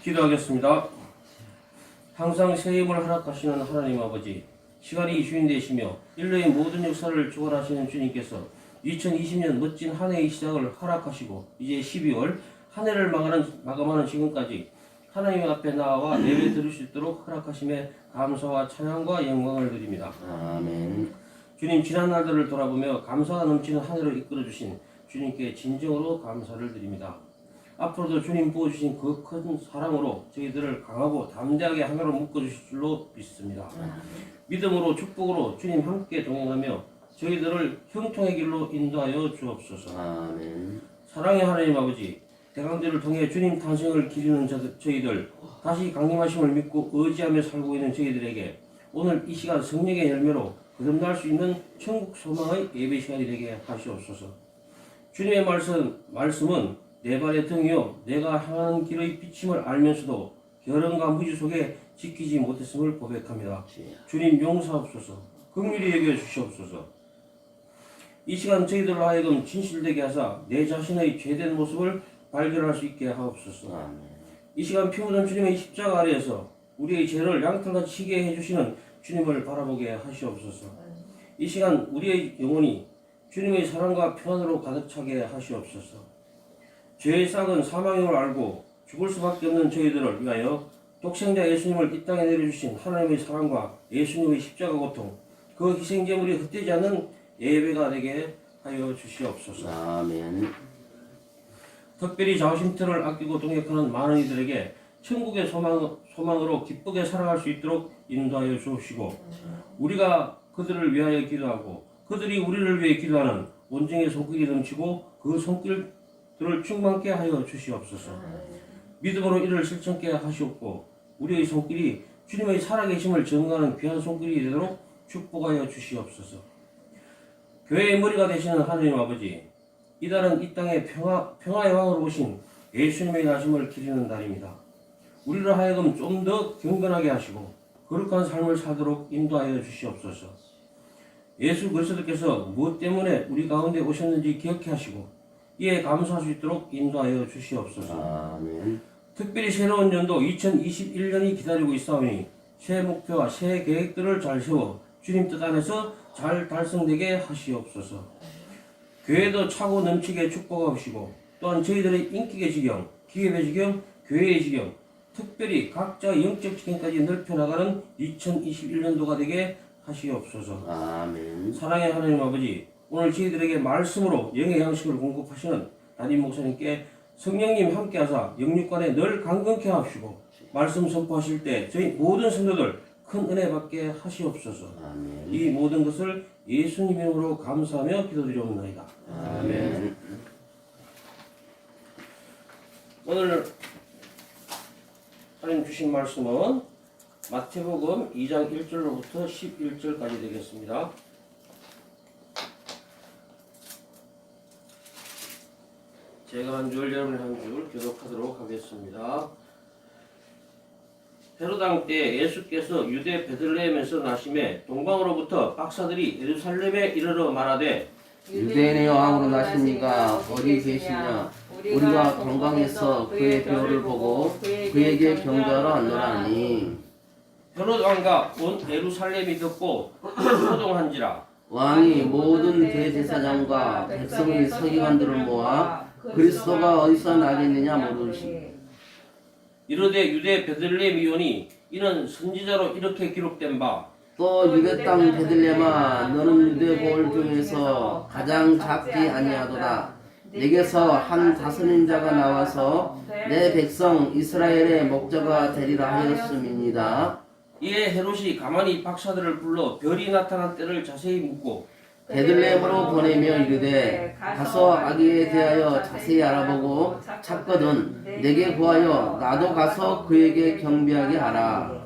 기도하겠습니다. 항상 새 힘을 허락하시는 하나님 아버지, 시간이 주인 되시며 인류의 모든 역사를 주관하시는 주님께서 2020년 멋진 한 해의 시작을 허락하시고 이제 12월 한 해를 마감하는 지금까지 하나님 앞에 나와 예배 드릴 수 있도록 허락하심에 감사와 찬양과 영광을 드립니다. 아멘. 주님, 지난 날들을 돌아보며 감사가 넘치는 한 해를 이끌어주신 주님께 진정으로 감사를 드립니다. 앞으로도 주님 부어주신 그 큰 사랑으로 저희들을 강하고 담대하게 하나로 묶어주실 줄로 믿습니다. 믿음으로 축복으로 주님 함께 동행하며 저희들을 형통의 길로 인도하여 주옵소서. 아멘. 사랑의 하나님 아버지, 대강들을 통해 주님 탄생을 기리는 저희들, 다시 강림하심을 믿고 의지하며 살고 있는 저희들에게 오늘 이 시간 성령의 열매로 거듭날 수 있는 천국 소망의 예배 시간이 되게 하시옵소서. 주님의 말씀은 내 발의 등이요 내가 향하는 길의 비침을 알면서도 결연과 무지 속에 지키지 못했음을 고백합니다. 주님 용서하옵소서. 긍휼히 여겨 주시옵소서. 이 시간 저희들로 하여금 진실되게 하사 내 자신의 죄된 모습을 발견할 수 있게 하옵소서. 아멘. 이 시간 피 묻은 주님의 십자가 아래에서 우리의 죄를 양털같이 치게 해주시는 주님을 바라보게 하시옵소서. 이 시간 우리의 영혼이 주님의 사랑과 평안으로 가득 차게 하시옵소서. 죄의 싹은 사망임을 알고 죽을 수밖에 없는 저희들을 위하여 독생자 예수님을 이 땅에 내려주신 하나님의 사랑과 예수님의 십자가 고통, 그 희생제물이 헛되지 않는 예배가 되게 하여 주시옵소서. 아멘. 특별히 자우심터를 아끼고 동역하는 많은 이들에게 천국의 소망으로 기쁘게 살아갈 수 있도록 인도하여 주옵시고, 우리가 그들을 위하여 기도하고 그들이 우리를 위해 기도하는 온정의 손길이 넘치고 그 손길들을 충만케 하여 주시옵소서. 믿음으로 이를 실천케 하시옵고 우리의 손길이 주님의 살아계심을 증거하는 귀한 손길이 되도록 축복하여 주시옵소서. 교회의 머리가 되시는 하나님 아버지, 이달은 이 땅에 평화의 왕으로 오신 예수님의 나심을 기리는 달입니다. 우리를 하여금 좀 더 경건하게 하시고 거룩한 삶을 살도록 인도하여 주시옵소서. 예수 그리스도께서 무엇 때문에 우리 가운데 오셨는지 기억해 하시고 이에 감사할 수 있도록 인도하여 주시옵소서. 아멘. 특별히 새로운 연도 2021년이 기다리고 있사오니 새 목표와 새 계획들을 잘 세워 주님 뜻 안에서 잘 달성되게 하시옵소서. 교회도 차고 넘치게 축복하시고 또한 저희들의 인격의 지경, 기업의 지경, 교회의 지경, 특별히 각자 영적 지경까지 넓혀나가는 2021년도가 되게 하시옵소서. 아멘. 사랑의 하나님 아버지, 오늘 저희들에게 말씀으로 영의 양식을 공급하시는 담임 목사님께 성령님 함께하사 영육간에 늘 강건케 하시고 말씀 선포하실 때 저희 모든 성도들 큰 은혜 받게 하시옵소서. 아멘. 이 모든 것을 예수님 이름으로 감사하며 기도드리옵나이다. 아멘. 오늘 하나님 주신 말씀은 마태복음 2장 1절로부터 11절까지 되겠습니다. 제가 한 줄, 여러분이 한 줄 교독하도록 하겠습니다. 헤로당 때 예수께서 유대 베들레헴에서 나심에 동방으로부터 박사들이 예루살렘에 이르러 말하되 유대인의 왕으로 나십니까? 어디 계시냐? 우리가 관광에서 그의 배우를 보고 그에게 경배하러 왔노라니. 헤롯 왕과 온 예루살렘이 듣고 소동한지라. 왕이 모든 대제사장과 백성의 서기관들을 모아 그리스도가 어디서 나겠느냐 물으시. 이르되 유대 베들레헴이오니 이는 선지자로 이렇게 기록된 바 또 유대 땅 베들레헴아 너는 유대 고을 중에서 가장 작지 아니하도다. 내게서 한 다스린 자가 나와서 내 백성 이스라엘의 목자가 되리라 하였음입니다. 이에 헤롯이 가만히 박사들을 불러 별이 나타난 때를 자세히 묻고 베들레헴으로 보내며 이르되 가서 아기에 대하여 자세히 알아보고 찾거든 내게 구하여 나도 가서 그에게 경배하게 하라.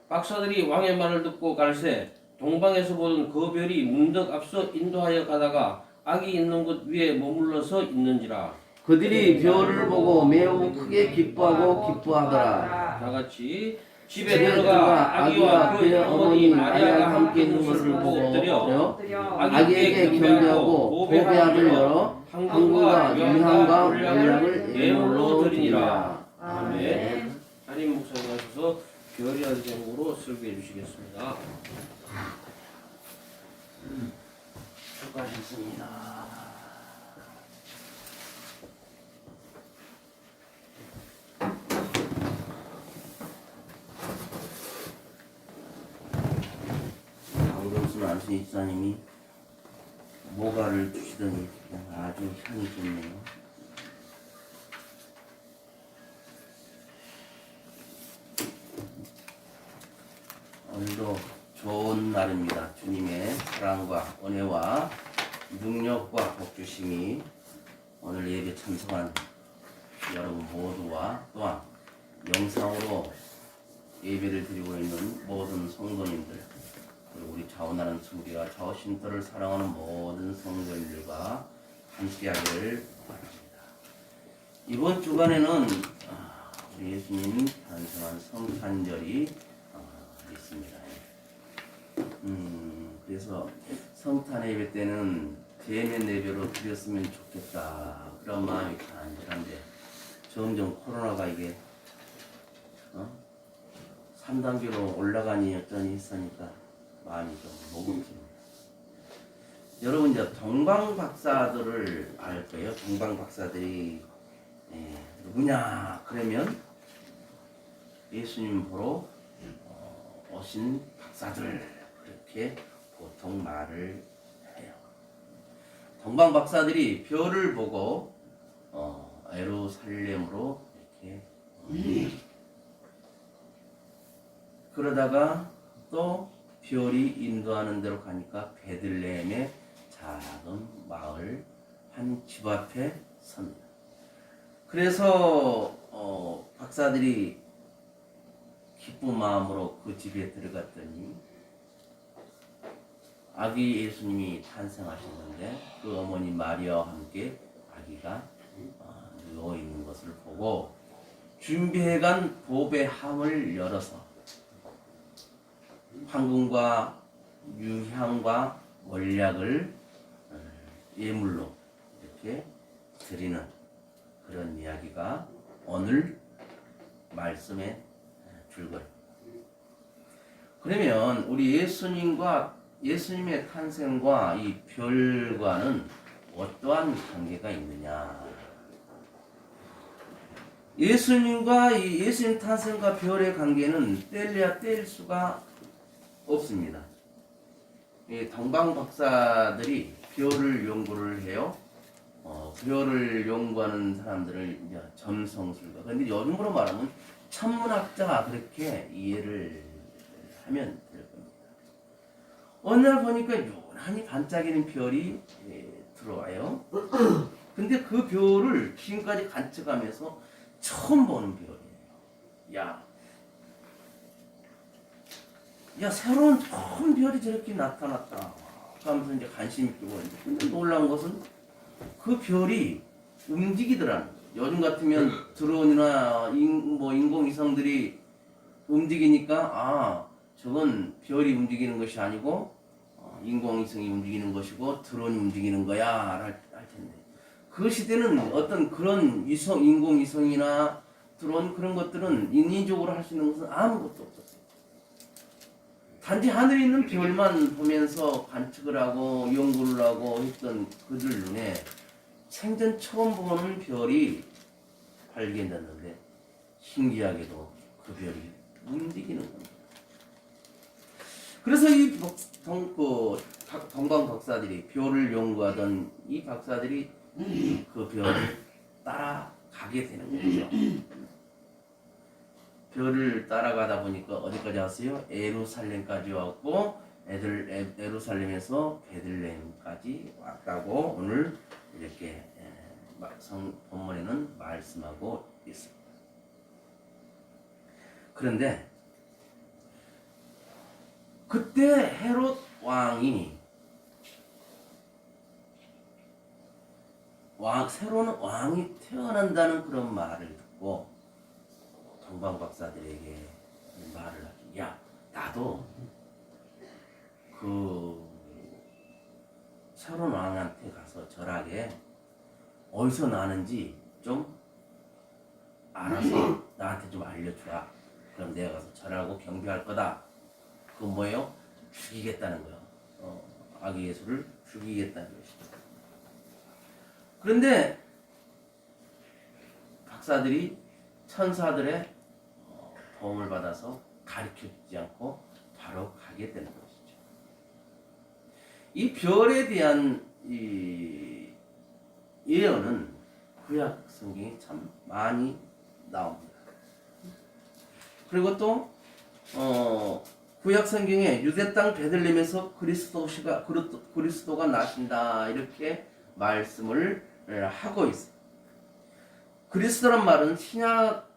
박사들이 왕의 말을 듣고 갈새 동방에서 보던 그 별이 문득 앞서 인도하여 가다가 아기 있는 곳 위에 머물러서 있는지라. 그들이 별을 보고 매우 크게 기뻐하고 기뻐하더라. 다 같이 집에 들어가 아기와 그의 어머니 마리아가 함께 있는 것을 보고 엎드려 아기에게 경배하고 보배함을 열어 한국과 유향과 몰약을 예물로 드리니라. 아멘. 담임 목사님 하셔서 별이라는 제목으로 설교해 주시겠습니다. 수고하셨습니다. 강동순 안순희 집사님이 모가를 주시더니 아주 향이 좋네요. 오늘도 좋은 날입니다. 주님의 사랑과 은혜와 능력과 복주심이 오늘 예배 참석한 여러분 모두와 또한 영상으로 예배를 드리고 있는 모든 성도님들, 그리고 우리 자원하는 승리와 자원신들을 사랑하는 모든 성도님들과 함께하기를 바랍니다. 이번 주간에는 우리 예수님 탄생한 성탄절이 있습니다. 그래서 성탄 예배 때는 대면 예배로 드렸으면 좋겠다 그런 마음이 간절한데 점점 코로나가 이게 3단계로 올라가니 어쩌니 했으니까 마음이 좀 모금집니다. 여러분 이제 동방 박사들을 알 거예요. 동방 박사들이 누구냐 그러면 예수님 보러 오신 박사들 그렇게 보통 말을 해요. 동방 박사들이 별을 보고 예루살렘으로 이렇게 그러다가 또 별이 인도하는 대로 가니까 베들레헴의 작은 마을 한 집 앞에 섭니다. 그래서 박사들이 기쁜 마음으로 그 집에 들어갔더니 아기 예수님이 탄생하셨는데 그 어머니 마리아와 함께 아기가 누워 있는 것을 보고 준비해간 보배 함을 열어서 황금과 유향과 원약을 예물로 이렇게 드리는 그런 이야기가 오늘 말씀의 줄거리. 그러면 우리 예수님의 탄생과 이 별과는 어떠한 관계가 있느냐? 예수님 탄생과 별의 관계는 뗄래야 뗄 수가 없습니다. 이 동방 박사들이 별을 연구를 해요. 별을 연구하는 사람들을 이제 점성술가. 그런데 요즘으로 말하면 천문학자가 그렇게 이해를 하면 될 겁니다. 어느 날 보니까 요란히 반짝이는 별이 들어와요. 근데 그 별을 지금까지 관측하면서 처음 보는 별이에요. 야 새로운 좋은 별이 저렇게 나타났다 하면서 이제 관심이 끼고 있는데 근데 놀라운 것은 그 별이 움직이더라는 거예요. 요즘 같으면 드론이나 인공위성들이 움직이니까 저건 별이 움직이는 것이 아니고 인공위성이 움직이는 것이고 드론이 움직이는 거야 할 텐데 그 시대는 어떤 그런 인공위성이나 드론 그런 것들은 인위적으로 할 수 있는 것은 아무것도 없었어요. 단지 하늘에 있는 별만 보면서 관측을 하고 연구를 하고 했던 그들 눈에 생전 처음 보는 별이 발견됐는데 신기하게도 그 별이 움직이는 겁니다. 그래서 이 동방 박사들이 별을 연구하던 이 박사들이 그 별을 따라가게 되는 거죠. 별을 따라가다 보니까 어디까지 왔어요? 예루살렘까지 왔고 예루살렘에서 베들레헴까지 왔다고 오늘 이렇게 본문에는 말씀하고 있습니다. 그런데 그때 헤롯 왕이 새로운 왕이 태어난다는 그런 말을 듣고 동방 박사들에게 말을 하죠. 야, 나도 그 새로운 왕한테 가서 절하게 어디서 나는지 좀 알아서 나한테 좀 알려주라. 그럼 내가 가서 절하고 경배할 거다. 그건 뭐예요? 죽이겠다는 거예요. 아기 예수를 죽이겠다는 것이죠. 그런데 박사들이 천사들의 도움을 받아서 가르쳐주지 않고 바로 가게 되는 것이죠. 이 별에 대한 이 예언은 구약 성경에 참 많이 나옵니다. 그리고 또 구약 성경에 유대 땅 베들레헴에서 그리스도가 나신다 이렇게 말씀을 하고 있어요. 그리스도란 말은 신약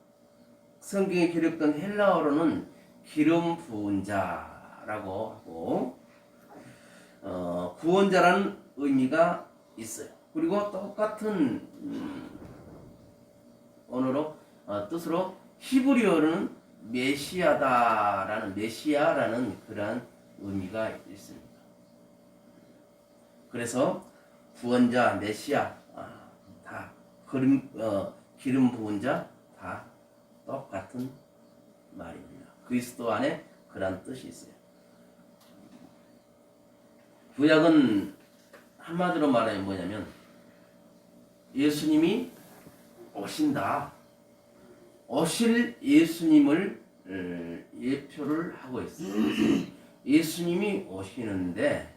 성경에 기록된 헬라어로는 기름 부은 자라고 하고 구원자라는 의미가 있어요. 그리고 똑같은 언어로 뜻으로 히브리어로는 메시아라는 그러한 의미가 있습니다. 그래서 구원자, 메시아 다 기름 부은 자 다 똑같은 말입니다. 그리스도 안에 그런 뜻이 있어요. 구약은 한마디로 말하면 뭐냐면 예수님이 오신다. 오실 예수님을 예표를 하고 있어요. 예수님이 오시는데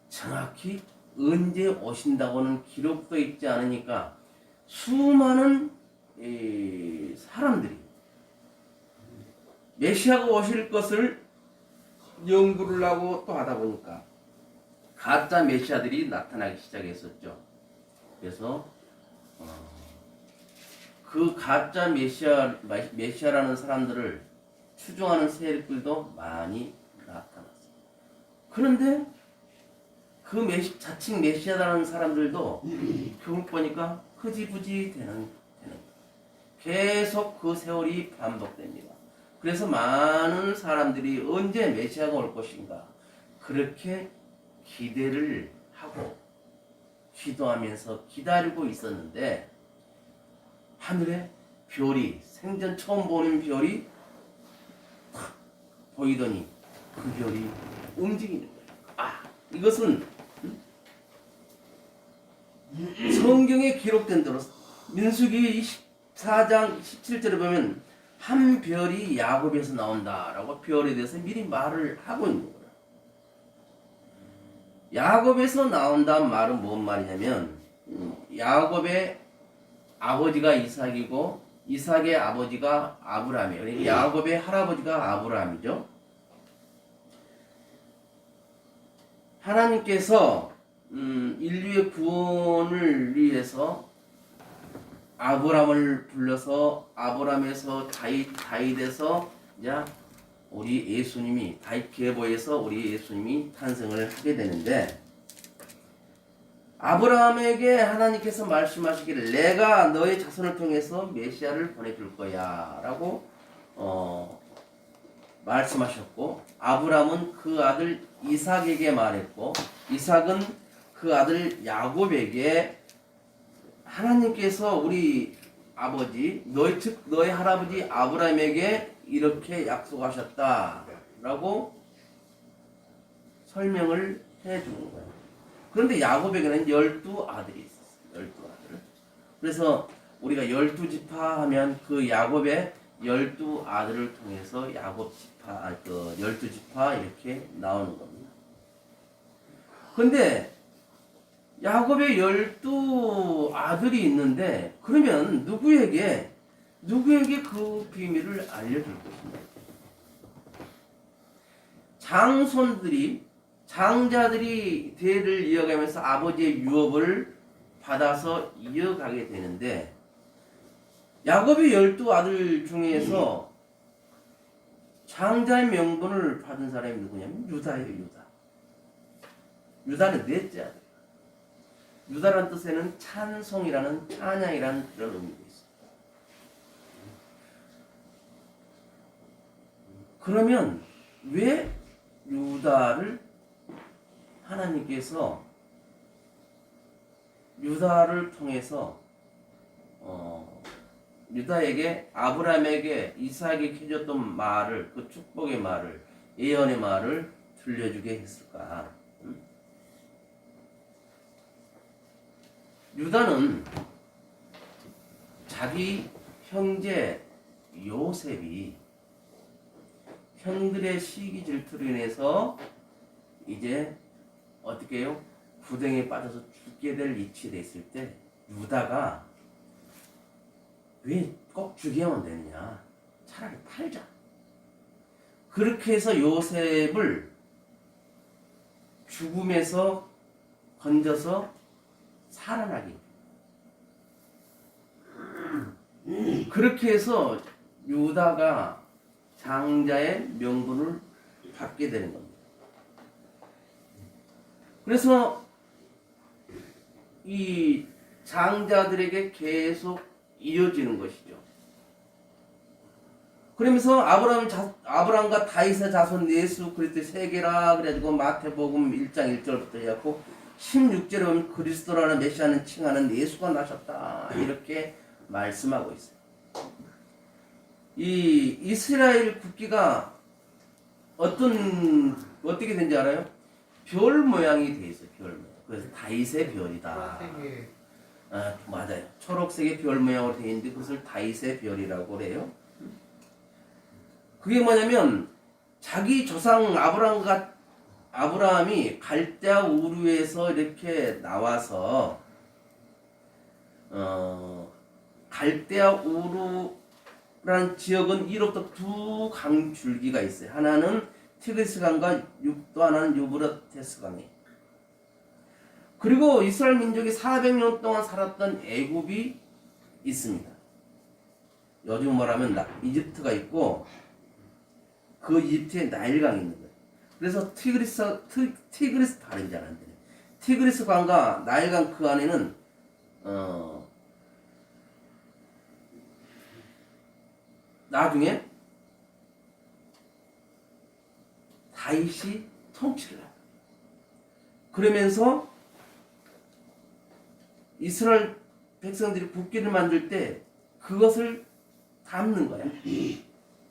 정확히 언제 오신다고는 기록도 있지 않으니까 수많은 사람들이 메시아가 오실 것을 연구를 하고 또 하다 보니까 가짜 메시아들이 나타나기 시작했었죠. 그래서 그 가짜 메시아라는 사람들을 추종하는 세력들도 많이 나타났어요. 그런데 그 자칭 메시아라는 사람들도 결국 보니까 흐지부지 되는 거예요. 계속 그 세월이 반복됩니다. 그래서 많은 사람들이 언제 메시아가 올 것인가 그렇게 기대를 하고 기도하면서 기다리고 있었는데 하늘에 별이 생전 처음 보는 별이 탁 보이더니 그 별이 움직이는 거예요. 이것은 성경에 기록된 대로 민수기 4장 17절에 보면 한 별이 야곱에서 나온다라고 별에 대해서 미리 말을 하고 있는 거예요. 야곱에서 나온다는 말은 뭔 말이냐면 야곱의 아버지가 이삭이고 이삭의 아버지가 아브라함이에요. 그러니까 야곱의 할아버지가 아브라함이죠. 하나님께서 인류의 구원을 위해서 아브라함을 불러서 아브라함에서 다윗에서 이제 우리 예수님이 다윗 계보에서 우리 예수님이 탄생을 하게 되는데 아브라함에게 하나님께서 말씀하시기를 내가 너의 자손을 통해서 메시아를 보내줄 거야 라고 말씀하셨고 아브라함은 그 아들 이삭에게 말했고 이삭은 그 아들 야곱에게 하나님께서 우리 아버지 너의 할아버지 아브라함에게 이렇게 약속하셨다라고 설명을 해주는 거예요. 그런데 야곱에게는 12아들이 있었어요. 12아들. 그래서 우리가 12지파 하면 그 야곱의 12아들을 통해서 야곱지파, 12지파 이렇게 나오는 겁니다. 근데 야곱의 12아들이 있는데 그러면 누구에게 그 비밀을 알려줄 것인가? 장자들이 대를 이어가면서 아버지의 유업을 받아서 이어가게 되는데 야곱의 12아들 중에서 장자의 명분을 받은 사람이 누구냐면 유다예요. 유다는 넷째 아들. 유다라는 뜻에는 찬송이라는 찬양이라는 그런 의미가 있어요. 그러면 왜 유다를 하나님께서 유다를 통해서 유다에게 아브라함에게 이삭에게 해줬던 말을 그 축복의 말을 예언의 말을 들려주게 했을까? 유다는 자기 형제 요셉이 형들의 시기 질투로 인해서 이제 어떻게 해요? 부정에 빠져서 죽게 될 위치에 있을 때 유다가 왜 꼭 죽여야만 되느냐? 차라리 팔자. 그렇게 해서 요셉을 죽음에서 건져서 살아나게. 그렇게 해서 유다가 장자의 명분을 받게 되는 겁니다. 그래서 이 장자들에게 계속 이어지는 것이죠. 그러면서 아브라함과 다윗의 자손 예수 그리스도의 세계라 그래가지고 마태복음 1장 1절부터 해갖고 16절에 보면 그리스도라는 메시아는 칭하는 예수가 나셨다 이렇게 말씀하고 있어요. 이 이스라엘 국기가 어떻게 된지 알아요? 별 모양이 돼 있어요. 별 모양. 그래서 다윗의 별이다. 아, 맞아요. 초록색의 별 모양으로 되어 있는데 그것을 다윗의 별이라고 그래요. 그게 뭐냐면 자기 조상 아브라함이 갈대아 우르에서 이렇게 나와서 갈대아 우르라는 지역은 이로부터 두 강줄기가 있어요. 하나는 티그리스 강과 또 하나는 유브라테스 강이. 그리고 이스라엘 민족이 400년 동안 살았던 애굽이 있습니다. 요즘 말하면 이집트가 있고 그 이집트에 나일강이 있는 거예요. 그래서 티그리스 다른지 않았는데 티그리스 강과 나일강 그 안에는 나중에 다윗이 통치를 해요. 그러면서 이스라엘 백성들이 국기를 만들 때 그것을 담는 거야.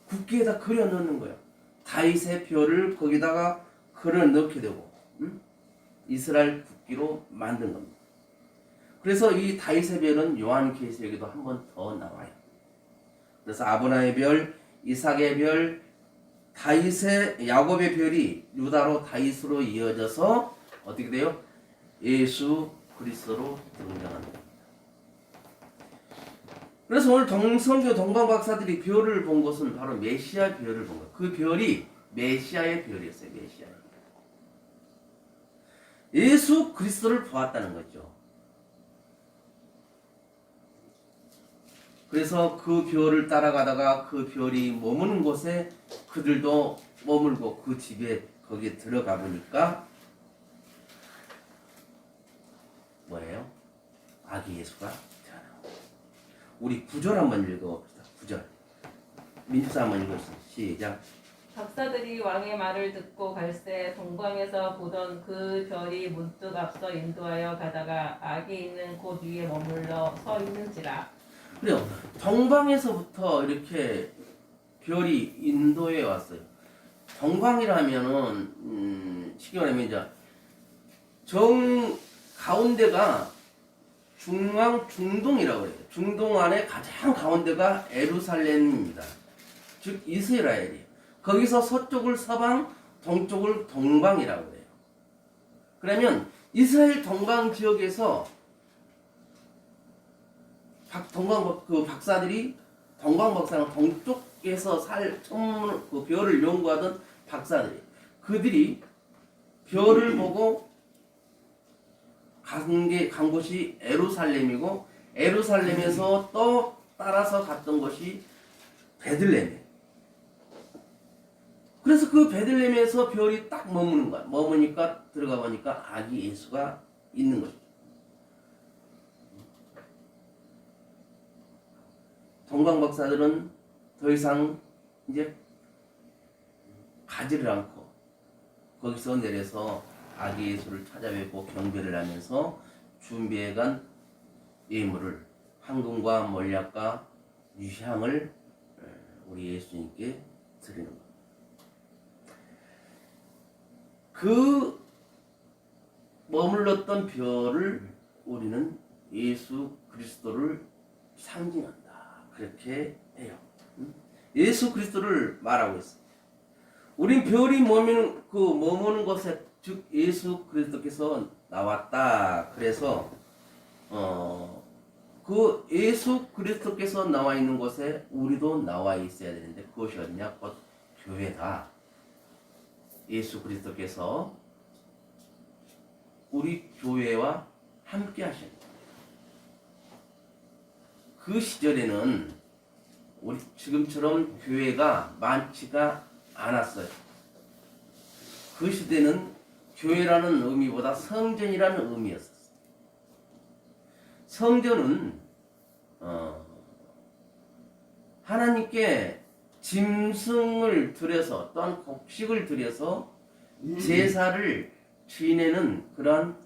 국기에다 그려 넣는 거야. 다윗의 별을 거기다가 그려 넣게 되고 이스라엘 국기로 만든 겁니다. 그래서 이 다윗의 별은 요한계시록에도 한 번 더 나와요. 그래서 아브라함의 별, 이삭의 별, 다윗의 야곱의 별이 유다로 다윗으로 이어져서 어떻게 돼요? 예수 그리스도로 등장합니다. 그래서 오늘 성교 동방 박사들이 별을 본 것은 바로 메시아 별을 본 거예요. 그 별이 메시아의 별이었어요. 메시아. 예수 그리스도를 보았다는 거죠. 그래서 그 별을 따라가다가 그 별이 머무는 곳에 그들도 머물고 그 집에 거기에 들어가 보니까 뭐예요? 아기 예수가 태어나고. 우리 9절 한번 읽어봅시다. 9절. 민주사 한번 읽어주세요. 시작. 박사들이 왕의 말을 듣고 갈새 동방에서 보던 그 별이 문득 앞서 인도하여 가다가 악이 있는 곳 위에 머물러 서 있는지라. 그래요. 동방에서부터 이렇게 별이 인도에 왔어요. 동방이라면은 쉽게 말하면 이제 가운데가 중동이라고 해요. 중동 안에 가장 가운데가 에루살렘입니다. 즉 이스라엘이에요. 거기서 서쪽을 서방, 동쪽을 동방이라고 해요. 그러면 이스라엘 동방 지역에서 박사들이 동방 박사는 동쪽에서 그 별을 연구하던 박사들이 그들이 별을 보고 간 곳이 에루살렘이고 에루살렘에서 또 따라서 갔던 것이 베들레헴이에요. 그래서 그 베들레헴에서 별이 딱 머무는 거야. 머무니까 들어가 보니까 아기 예수가 있는 거죠. 동방 박사들은 더 이상 이제 가지를 않고 거기서 내려서 아기 예수를 찾아뵙고 경배를 하면서 준비해간 예물을 황금과 몰약과 이 향을 우리 예수님께 드리는 겁니다. 그 머물렀던 별을 우리는 예수 그리스도를 상징한다. 그렇게 해요. 예수 그리스도를 말하고 있습니다. 우린 별이 머무는 곳에 즉 예수 그리스도께서 나왔다. 그래서 그 예수 그리스도께서 나와 있는 곳에 우리도 나와 있어야 되는데 그것이 어디냐? 곧 교회다. 예수 그리스도께서 우리 교회와 함께 하십니다. 그 시절에는 우리 지금처럼 교회가 많지가 않았어요. 그 시대는 교회라는 의미보다 성전이라는 의미였었어요. 성전은 하나님께 짐승을 들여서 또한 곡식을 들여서 제사를 지내는 그런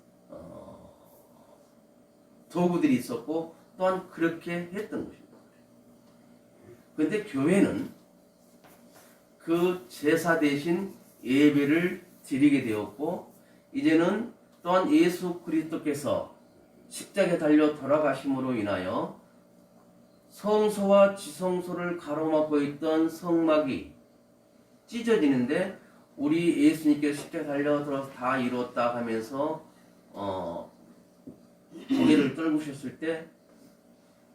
도구들이 있었고 또한 그렇게 했던 것입니다. 그런데 교회는 그 제사 대신 예배를 드리게 되었고 이제는 또한 예수 그리스도께서 십자가에 달려 돌아가심으로 인하여 성소와 지성소를 가로막고 있던 성막이 찢어지는데 우리 예수님께서 십자가에 달려 들어서 다 이루었다 하면서 고개를 떨구셨을 때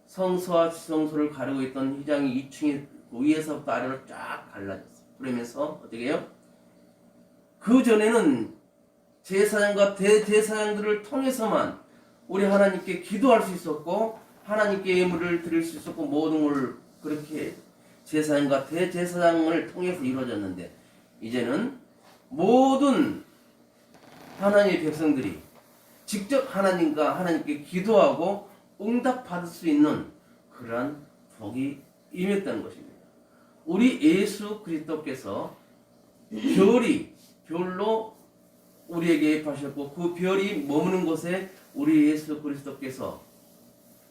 성소와 지성소를 가르고 있던 휘장이 2층에 위에서부터 아래로 쫙 갈라졌어요. 그러면서 어떻게 해요? 그 전에는 제사장과 대제사장들을 통해서만 우리 하나님께 기도할 수 있었고 하나님께 예물을 드릴 수 있었고 모든 걸 그렇게 제사장과 대제사장을 통해서 이루어졌는데 이제는 모든 하나님의 백성들이 직접 하나님께 기도하고 응답받을 수 있는 그러한 복이 임했다는 것입니다. 우리 예수 그리스도께서 별로 우리에게 입하셨고 그 별이 머무는 곳에 우리 예수 그리스도께서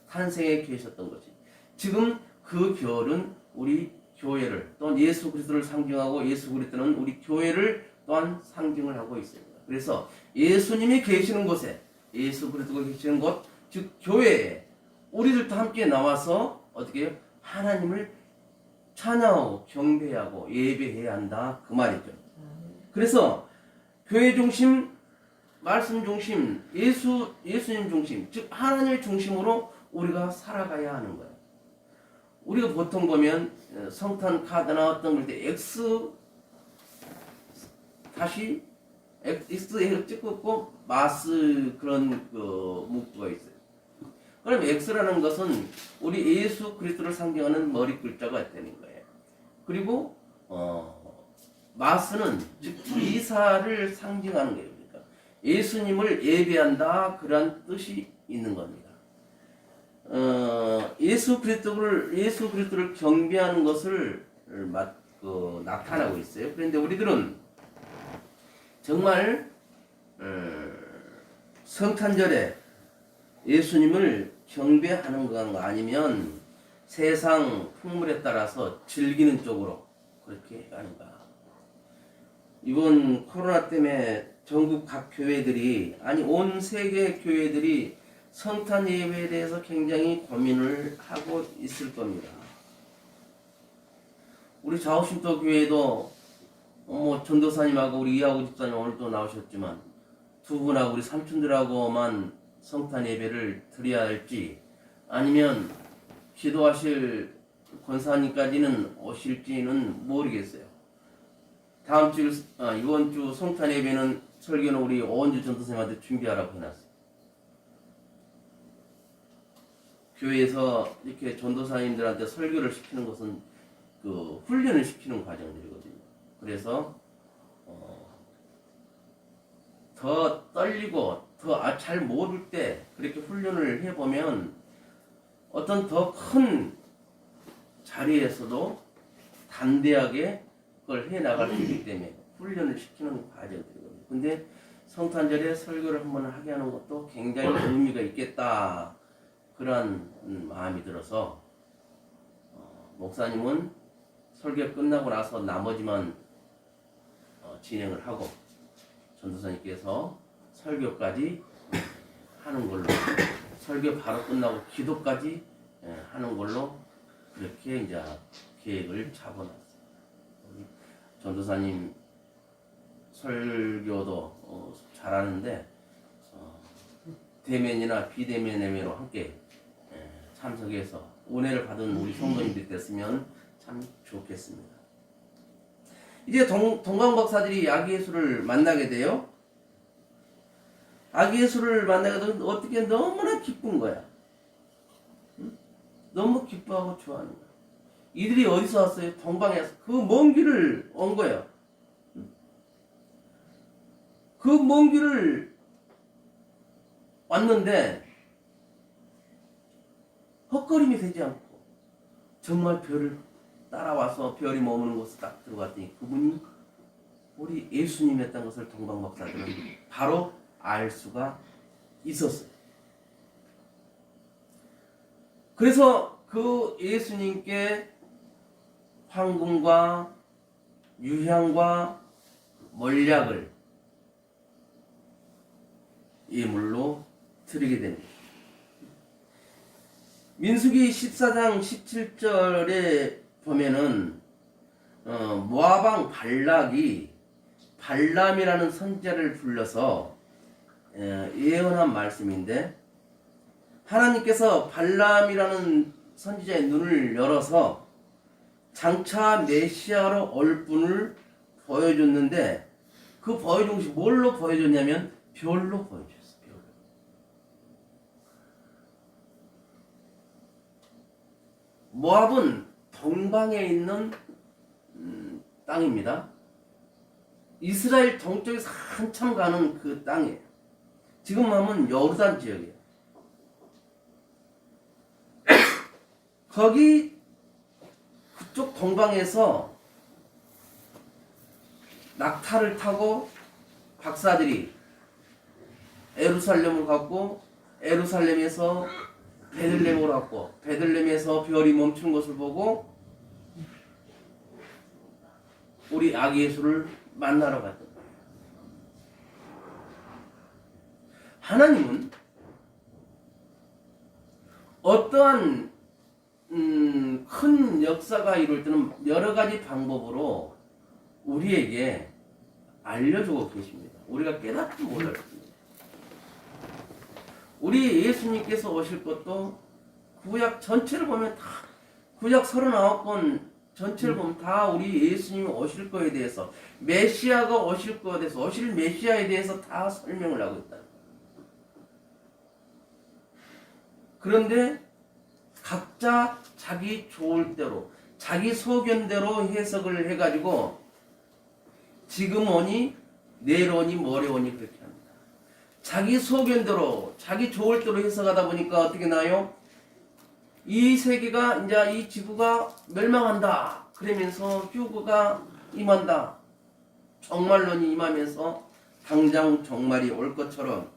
탄생해 계셨던 것이 지금 그 별은 우리 교회를 또한 예수 그리스도를 상징하고 예수 그리스도는 우리 교회를 또한 상징을 하고 있습니다. 그래서 예수님이 계시는 곳에 예수 그리스도가 계시는 곳 즉 교회에 우리들도 함께 나와서 어떻게 해요? 하나님을 찬양하고 경배하고 예배해야 한다 그 말이죠. 그래서 교회 중심, 말씀 중심, 예수님 중심, 즉 하나님을 중심으로 우리가 살아가야 하는 거예요. 우리가 보통 보면 성탄 카드나 어떤 걸 때 X 다시 X에 찍고 마스 그런 그 문구가 있어요. 그럼 X라는 것은 우리 예수 그리스도를 상징하는 머리 글자가 되는 거예요. 그리고 마스는 즉 이사를 상징하는 거예요. 그러니까 예수님을 예배한다 그런 뜻이 있는 겁니다. 예수 그리스도를 경배하는 것을 나타나고 있어요. 그런데 우리들은 정말 성탄절에 예수님을 경배하는 건가 아니면 세상 풍물에 따라서 즐기는 쪽으로 그렇게 하는가. 이번 코로나 때문에 전국 각 교회들이 아니 온 세계 교회들이 성탄 예배에 대해서 굉장히 고민을 하고 있을 겁니다. 우리 좌우신도 교회도 전도사님하고 우리 이하고 집사님 오늘도 나오셨지만 두 분하고 우리 삼촌들하고만 성탄 예배를 드려야 할지 아니면 기도하실 권사님까지는 오실지는 모르겠어요. 이번 주 성탄 예배는 설교는 우리 오원주 전도사님한테 준비하라고 해놨어요. 교회에서 이렇게 전도사님들한테 설교를 시키는 것은 그 훈련을 시키는 과정들이거든요. 그래서 더 떨리고 더 잘 모를 때 그렇게 훈련을 해보면 어떤 더 큰 자리에서도 담대하게 그걸 해나갈 수 있기 때문에 훈련을 시키는 과정들이거든요. 근데 성탄절에 설교를 한번 하게 하는 것도 굉장히 의미가 있겠다 그런 마음이 들어서 목사님은 설교 끝나고 나서 나머지만 진행을 하고 전도사님께서 설교까지 하는 걸로, 설교 바로 끝나고 기도까지 하는 걸로 그렇게 이제 계획을 잡아놨어요. 전도사님 설교도 잘하는데 대면이나 비대면으로 함께 참석해서 은혜를 받은 우리 성도님들이 됐으면 참 좋겠습니다. 이제 동방 박사들이 아기 예수를 만나게 돼요. 아기 예수를 만나게 되면 어떻게 너무나 기쁜 거야. 응? 너무 기뻐하고 좋아하는 거야. 이들이 어디서 왔어요? 동방에서. 그 먼 길을 온 거예요. 그 먼 길을 왔는데 헛걸음이 되지 않고 정말 별을 따라와서 별이 머무는 곳에 딱 들어갔더니 그분이 우리 예수님이었던 것을 동방 박사들은 바로 알 수가 있었어요. 그래서 그 예수님께 황금과 유향과 몰약을 예물로 드리게 됩니다. 민수기 14장 17절에 보면은 모아방 발락이 발람이라는 선지자를 불러서 예언한 말씀인데, 하나님께서 발람이라는 선지자의 눈을 열어서 장차 메시아로 올 분을 보여줬는데, 그 보여준 것이 뭘로 보여줬냐면 별로 보여줬어요. 별로. 모압은 동방에 있는 땅입니다. 이스라엘 동쪽에서 한참 가는 그 땅이에요. 지금 하면 요르단 지역이에요. 거기 그쪽 동방에서 낙타를 타고 박사들이 에루살렘을 갔고, 에루살렘에서 베들레헴으로 갔고, 베들레헴에서 별이 멈춘 것을 보고 우리 아기 예수를 만나러 갔던 거예요. 하나님은 어떠한 큰 역사가 이룰 때는 여러 가지 방법으로 우리에게 알려주고 계십니다. 우리가 깨닫지 못했습니다. 우리 예수님께서 오실 것도 구약 전체를 보면 다, 구약 39권 전체를 보면 다 우리 예수님이 오실 거에 대해서, 메시아가 오실 거에 대해서, 오실 메시아에 대해서 다 설명을 하고 있다. 그런데 각자 자기 좋을 대로, 자기 소견대로 해석을 해가지고 지금 오니 내일 오니 모레 오니 그렇게 합니다. 자기 소견대로, 자기 좋을 대로 해석하다 보니까 어떻게 나요? 이 세계가, 이제 이 지구가 멸망한다 그러면서 휴거가 임한다, 종말론이 임하면서 당장 종말이 올 것처럼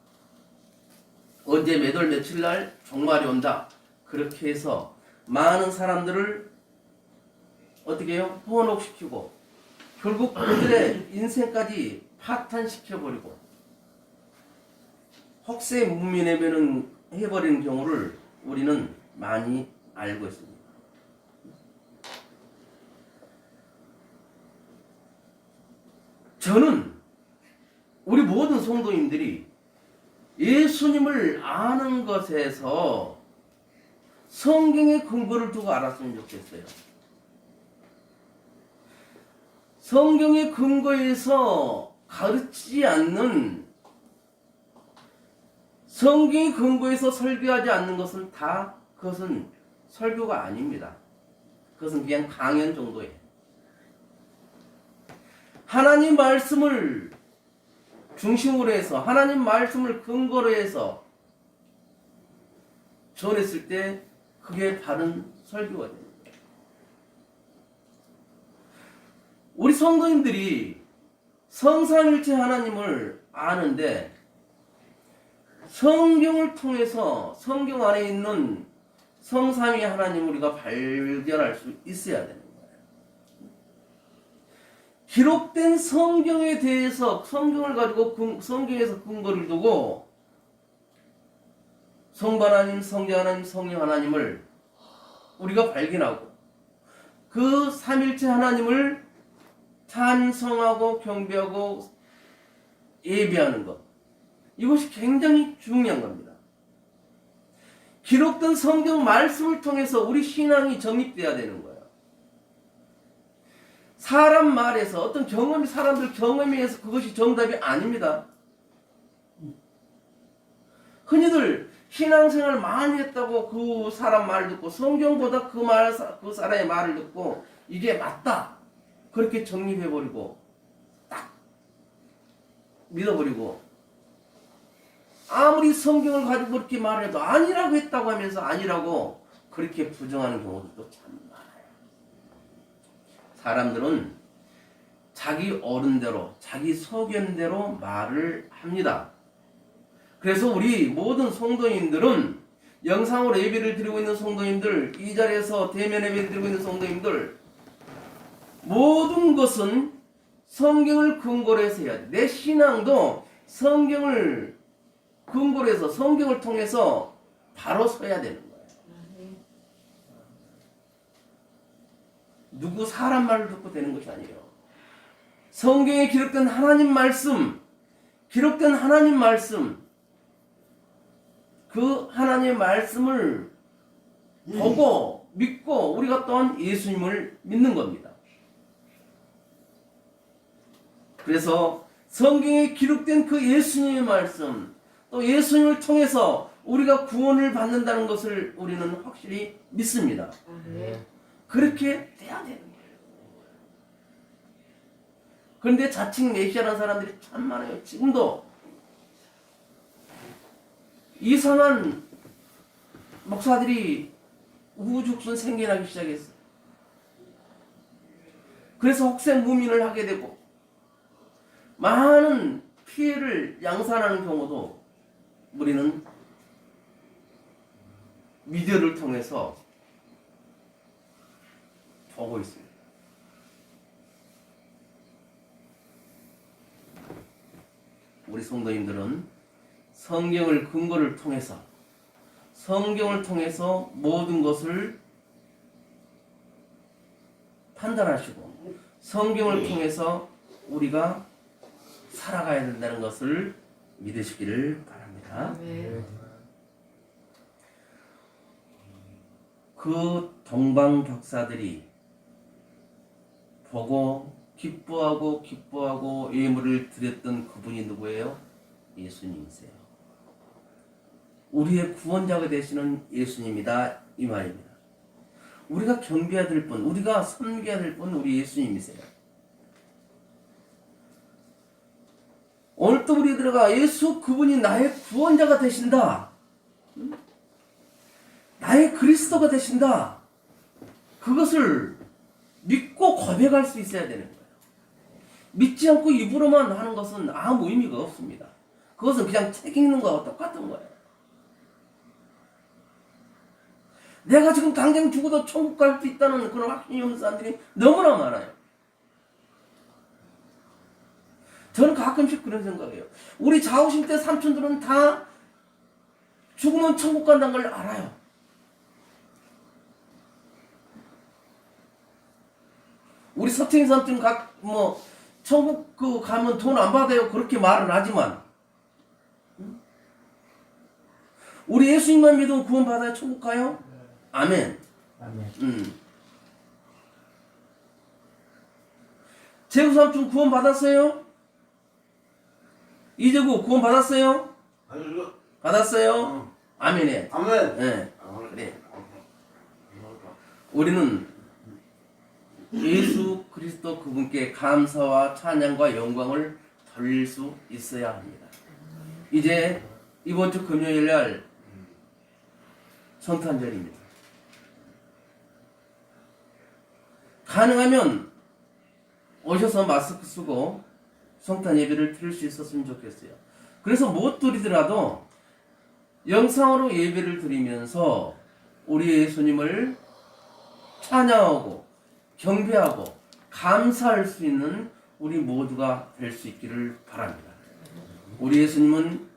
언제 몇 월 며칠 날 종말이 온다, 그렇게 해서 많은 사람들을 어떻게 해요? 혼옥시키고 결국 그들의 인생까지 파탄시켜버리고 혹세무민해버리는 해버리는 경우를 우리는 많이 알고 있습니다. 저는 우리 모든 성도님들이 예수님을 아는 것에서 성경의 근거를 두고 알았으면 좋겠어요. 성경의 근거에서 가르치지 않는, 성경의 근거에서 설교하지 않는 것은 다, 그것은 설교가 아닙니다. 그것은 그냥 강연 정도예요. 하나님 말씀을 중심으로 해서, 하나님 말씀을 근거로 해서 전했을 때 그게 바른 설교가 됩니다. 우리 성도님들이 성삼일체 하나님을 아는데 성경을 통해서, 성경 안에 있는 성삼위 하나님을 우리가 발견할 수 있어야 되는 거예요. 기록된 성경에 대해서 성경을 가지고 성경에서 근거를 두고 성부 하나님, 성자 하나님, 성령 하나님을 우리가 발견하고 그 삼일체 하나님을 찬성하고 경배하고 예배하는 것, 이것이 굉장히 중요한 겁니다. 기록된 성경 말씀을 통해서 우리 신앙이 정립돼야 되는 거예요. 사람 말에서 어떤 경험이, 사람들 경험에 의해서 그것이 정답이 아닙니다. 흔히들 신앙생활 많이 했다고 그 사람 말을 듣고 성경보다 그 사람의 말을 듣고 이게 맞다 그렇게 정립해버리고 딱 믿어버리고, 아무리 성경을 가지고 그렇게 말해도 아니라고 했다고 하면서 아니라고 그렇게 부정하는 경우도 참 많아요. 사람들은 자기 어른대로 자기 소견대로 말을 합니다. 그래서 우리 모든 성도님들은, 영상으로 예배를 드리고 있는 성도님들, 이 자리에서 대면 예배를 드리고 있는 성도님들, 모든 것은 성경을 근거로 해서 해야 돼. 내 신앙도 성경을 근거로 해서 성경을 통해서 바로 서야 되는 거예요. 누구 사람 말을 듣고 되는 것이 아니에요. 성경에 기록된 하나님 말씀, 기록된 하나님 말씀, 그 하나님의 말씀을 보고 믿고 우리가 또한 예수님을 믿는 겁니다. 그래서 성경에 기록된 그 예수님의 말씀, 또 예수님을 통해서 우리가 구원을 받는다는 것을 우리는 확실히 믿습니다. 그렇게 돼야 되는 거예요. 그런데 자칭 메시아라는 사람들이 참 많아요. 지금도 이상한 목사들이 우후죽순 생겨나기 시작했어요. 그래서 혹세무민을 하게 되고 많은 피해를 양산하는 경우도 우리는 미디어를 통해서 보고 있습니다. 우리 성도님들은 성경을 근거를 통해서, 성경을 통해서 모든 것을 판단하시고 성경을 통해서 우리가 살아가야 된다는 것을 믿으시기를 바랍니다. 그 동방박사들이 보고 기뻐하고 예물을 드렸던 그분이 누구예요? 예수님이세요. 우리의 구원자가 되시는 예수님이다, 이 말입니다. 우리가 경배해야 될 분, 우리가 섬겨야 될 분, 우리 예수님이세요. 오늘 또 우리들가 예수 그분이 나의 구원자가 되신다, 나의 그리스도가 되신다, 그것을 믿고 고백할 수 있어야 되는 거예요. 믿지 않고 입으로만 하는 것은 아무 의미가 없습니다. 그것은 그냥 책 읽는 거와 똑같은 거예요. 내가 지금 당장 죽어도 천국 갈 수 있다는 그런 확신이 없는 사람들이 너무나 많아요. 저는 가끔씩 그런 생각해요. 우리 자오신 때 삼촌들은 다 죽으면 천국 간다는 걸 알아요. 우리 서태인 삼촌 천국 가면 돈 안 받아요, 그렇게 말은 하지만 우리 예수님만 믿으면 구원 받아야 천국 가요? 아멘. 재구 삼촌 구원 받았어요? 이재구 구원 받았어요? 받았어요? 아멘에. 아멘. 네. 그래. 우리는 예수 그리스도 그분께 감사와 찬양과 영광을 돌릴 수 있어야 합니다. 이제 이번 주 금요일 날 성탄절입니다. 가능하면 오셔서 마스크 쓰고 성탄 예배를 드릴 수 있었으면 좋겠어요. 그래서 못 드리더라도 영상으로 예배를 드리면서 우리 예수님을 찬양하고 경배하고 감사할 수 있는 우리 모두가 될 수 있기를 바랍니다. 우리 예수님은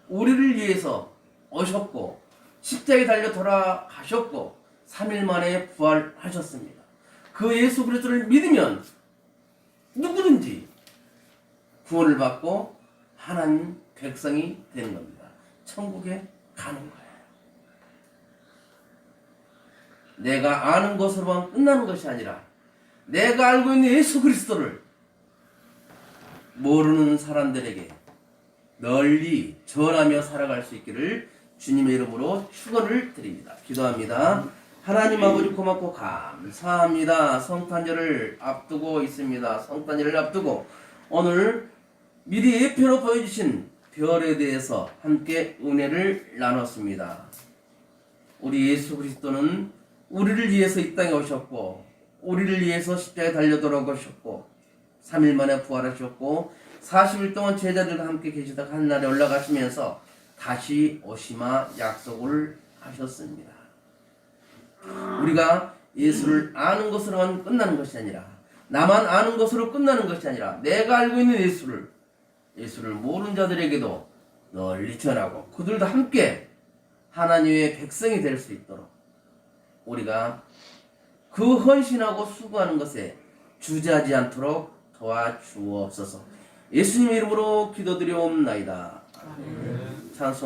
우리를 위해서 오셨고 십자가에 달려 돌아가셨고 3일 만에 부활하셨습니다. 그 예수 그리스도를 믿으면 누구든지 구원을 받고 하나님 백성이 되는 겁니다. 천국에 가는 거예요. 내가 아는 것으로만 끝나는 것이 아니라 내가 알고 있는 예수 그리스도를 모르는 사람들에게 널리 전하며 살아갈 수 있기를 주님의 이름으로 축원을 드립니다. 기도합니다. 하나님 아버지 고맙고 감사합니다. 성탄절을 앞두고 있습니다. 성탄절을 앞두고 오늘 미리 예표로 보여주신 별에 대해서 함께 은혜를 나눴습니다. 우리 예수 그리스도는 우리를 위해서 이 땅에 오셨고 우리를 위해서 십자가에 달려 돌아가셨고 3일 만에 부활하셨고 40일 동안 제자들과 함께 계시다가 한날에 올라가시면서 다시 오시마 약속을 하셨습니다. 우리가 예수를 아는 것으로만 끝나는 것이 아니라 나만 아는 것으로 끝나는 것이 아니라 내가 알고 있는 예수를 모르는 자들에게도 널리 전하고 그들도 함께 하나님의 백성이 될 수 있도록 우리가 그 헌신하고 수고하는 것에 주저하지 않도록 도와주옵소서. 예수님의 이름으로 기도드리옵나이다. 찬송